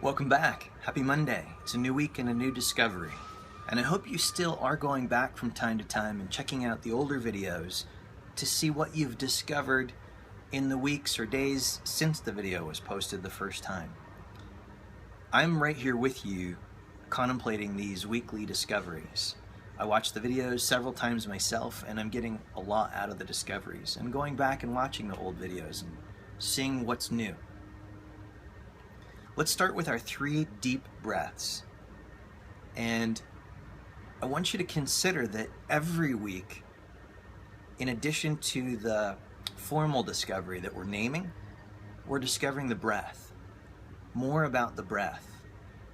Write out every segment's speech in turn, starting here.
Welcome back. Happy Monday. It's a new week and a new discovery. And I hope you still are going back from time to time and checking out the older videos to see what you've discovered in the weeks or days since the video was posted the first time. I'm right here with you contemplating these weekly discoveries. I watch the videos several times myself and I'm getting a lot out of the discoveries. I'm going back and watching the old videos and seeing what's new. Let's start with our 3 deep breaths. And I want you to consider that every week, in addition to the formal discovery that we're naming, we're discovering the breath. More about the breath.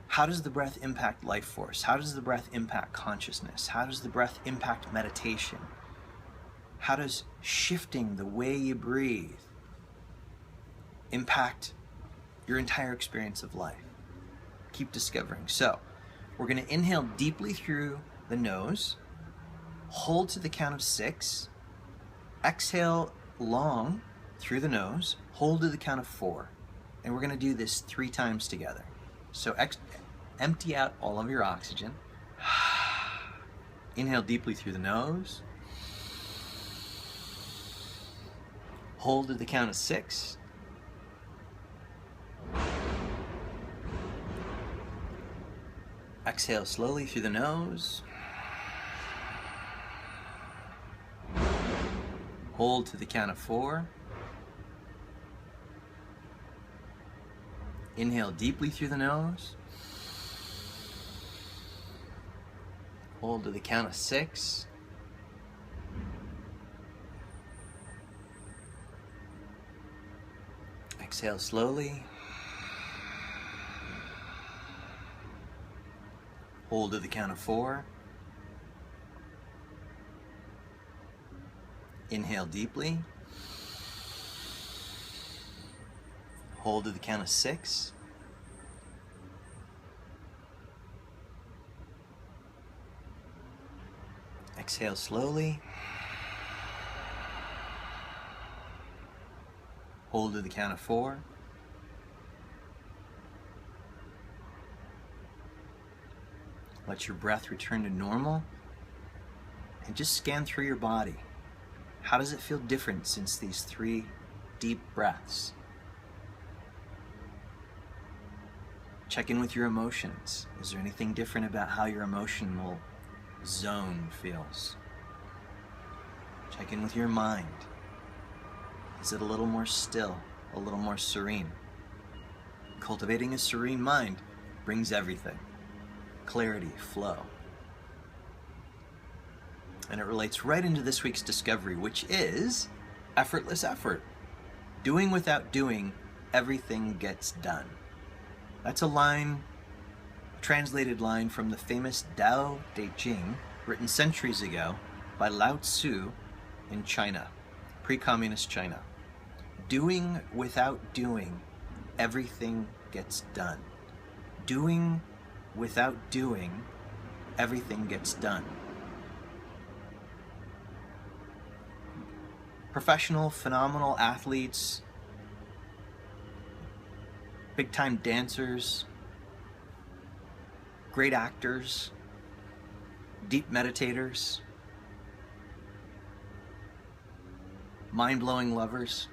How does the breath impact life force? How does the breath impact consciousness? How does the breath impact meditation? How does shifting the way you breathe impact your entire experience of life? Keep discovering. So, we're going to inhale deeply through the nose, hold to the count of 6, exhale long through the nose, hold to the count of 4. And we're going to do this 3 times together. So empty out all of your oxygen. Inhale deeply through the nose. Hold to the count of 6. Exhale slowly through the nose. Hold to the count of 4. Inhale deeply through the nose. Hold to the count of 6. Exhale slowly. Hold to the count of 4. Inhale deeply. Hold to the count of 6. Exhale slowly. Hold to the count of 4. Let your breath return to normal and just scan through your body. How does it feel different since these 3 deep breaths? Check in with your emotions. Is there anything different about how your emotional zone feels? Check in with your mind. Is it a little more still, a little more serene? Cultivating a serene mind brings everything. Clarity, flow. And it relates right into this week's discovery, which is effortless effort. Doing without doing, everything gets done. That's a line, a translated line from the famous Dao De Jing, written centuries ago by Lao Tzu in China, pre-communist China. Doing without doing, everything gets done. Doing without doing, everything gets done. Professional, phenomenal athletes, big-time dancers, great actors, deep meditators, mind-blowing lovers,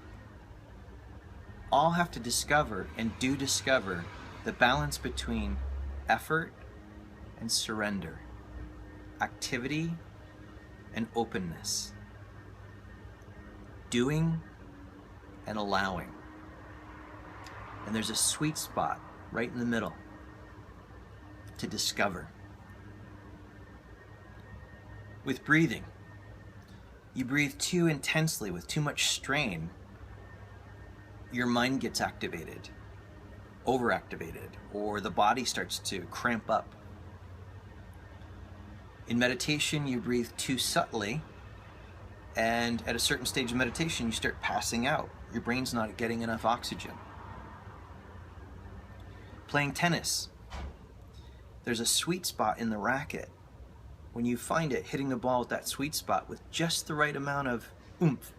all have to discover and do discover the balance between effort and surrender, activity and openness, doing and allowing. And there's a sweet spot right in the middle to discover. With breathing, you breathe too intensely with too much strain, your mind gets activated, overactivated, or the body starts to cramp up. In meditation, you breathe too subtly, and at a certain stage of meditation, you start passing out. Your brain's not getting enough oxygen. Playing tennis, there's a sweet spot in the racket. When you find it, hitting the ball at that sweet spot with just the right amount of oomph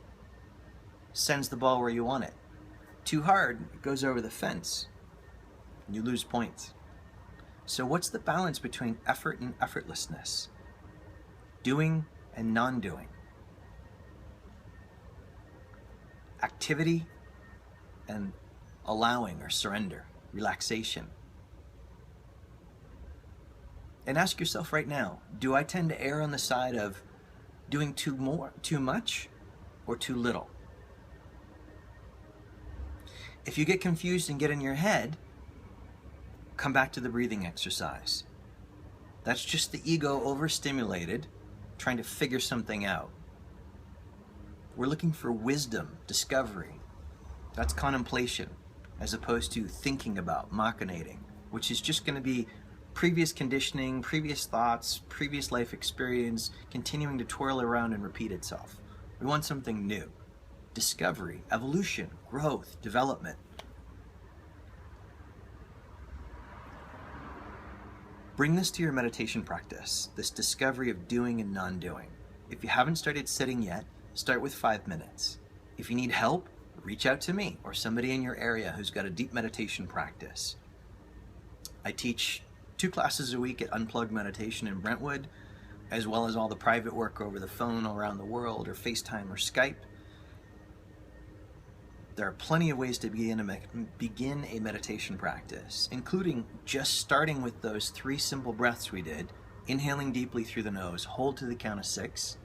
sends the ball where you want it. Too hard, it goes over the fence. You lose points. So what's the balance between effort and effortlessness? Doing and non-doing? Activity and allowing or surrender, relaxation. And ask yourself right now, do I tend to err on the side of doing too much, or too little? If you get confused and get in your head, come back to the breathing exercise. That's just the ego overstimulated, trying to figure something out. We're looking for wisdom, discovery. That's contemplation, as opposed to thinking about, machinating, which is just going to be previous conditioning, previous thoughts, previous life experience, continuing to twirl around and repeat itself. We want something new. Discovery, evolution, growth, development. Bring this to your meditation practice, this discovery of doing and non-doing. If you haven't started sitting yet, start with 5 minutes. If you need help, reach out to me or somebody in your area who's got a deep meditation practice. I teach 2 classes a week at Unplugged Meditation in Brentwood, as well as all the private work over the phone around the world, or FaceTime or Skype. There are plenty of ways to begin a meditation practice, including just starting with those 3 simple breaths we did, inhaling deeply through the nose, hold to the count of 6,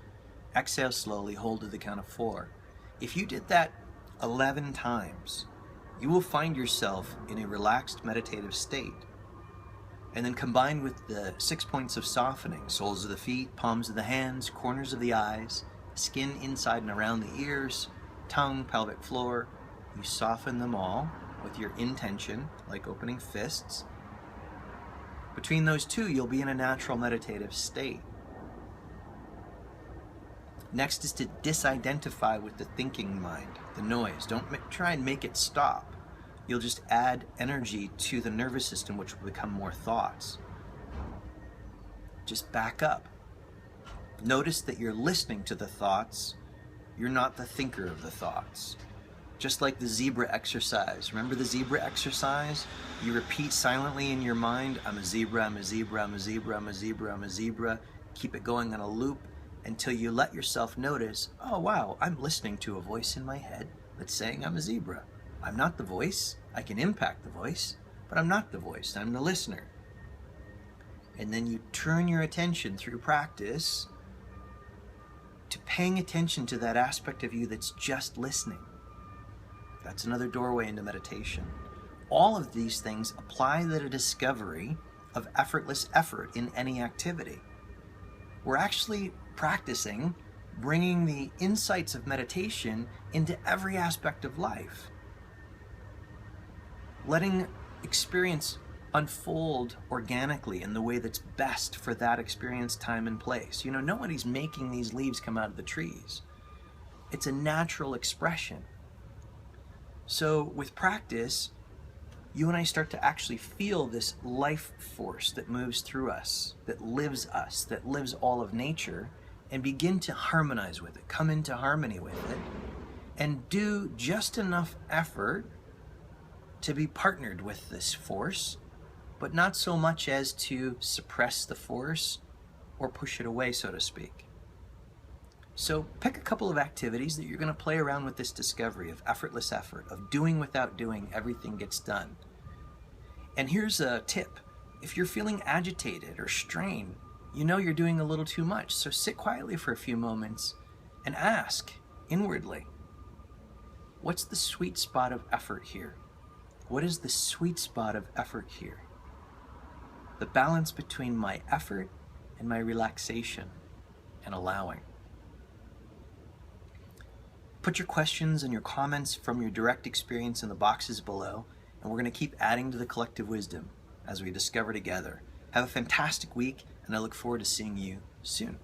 exhale slowly, hold to the count of 4. If you did that 11 times, you will find yourself in a relaxed meditative state. And then combined with the 6 points of softening, soles of the feet, palms of the hands, corners of the eyes, skin inside and around the ears, tongue, pelvic floor, you soften them all with your intention, like opening fists. Between those 2, you'll be in a natural meditative state. Next is to disidentify with the thinking mind, the noise. Don't try and make it stop. You'll just add energy to the nervous system, which will become more thoughts. Just back up. Notice that you're listening to the thoughts. You're not the thinker of the thoughts. Just like the zebra exercise. Remember the zebra exercise? You repeat silently in your mind, I'm a zebra, I'm a zebra, I'm a zebra, I'm a zebra, I'm a zebra. Keep it going on a loop until you let yourself notice, oh wow, I'm listening to a voice in my head that's saying I'm a zebra. I'm not the voice. I can impact the voice, but I'm not the voice. I'm the listener. And then you turn your attention through practice to paying attention to that aspect of you that's just listening. That's another doorway into meditation. All of these things apply to the discovery of effortless effort in any activity. We're actually practicing bringing the insights of meditation into every aspect of life. Letting experience unfold organically in the way that's best for that experience, time, and place. You know, nobody's making these leaves come out of the trees. It's a natural expression. So with practice, you and I start to actually feel this life force that moves through us, that lives all of nature, and begin to harmonize with it, come into harmony with it, and do just enough effort to be partnered with this force, but not so much as to suppress the force or push it away, so to speak. So pick a couple of activities that you're going to play around with this discovery of effortless effort, of doing without doing, everything gets done. And here's a tip. If you're feeling agitated or strained, you know you're doing a little too much. So sit quietly for a few moments and ask inwardly, what's the sweet spot of effort here? What is the sweet spot of effort here? The balance between my effort and my relaxation and allowing. Put your questions and your comments from your direct experience in the boxes below, and we're going to keep adding to the collective wisdom as we discover together. Have a fantastic week, and I look forward to seeing you soon.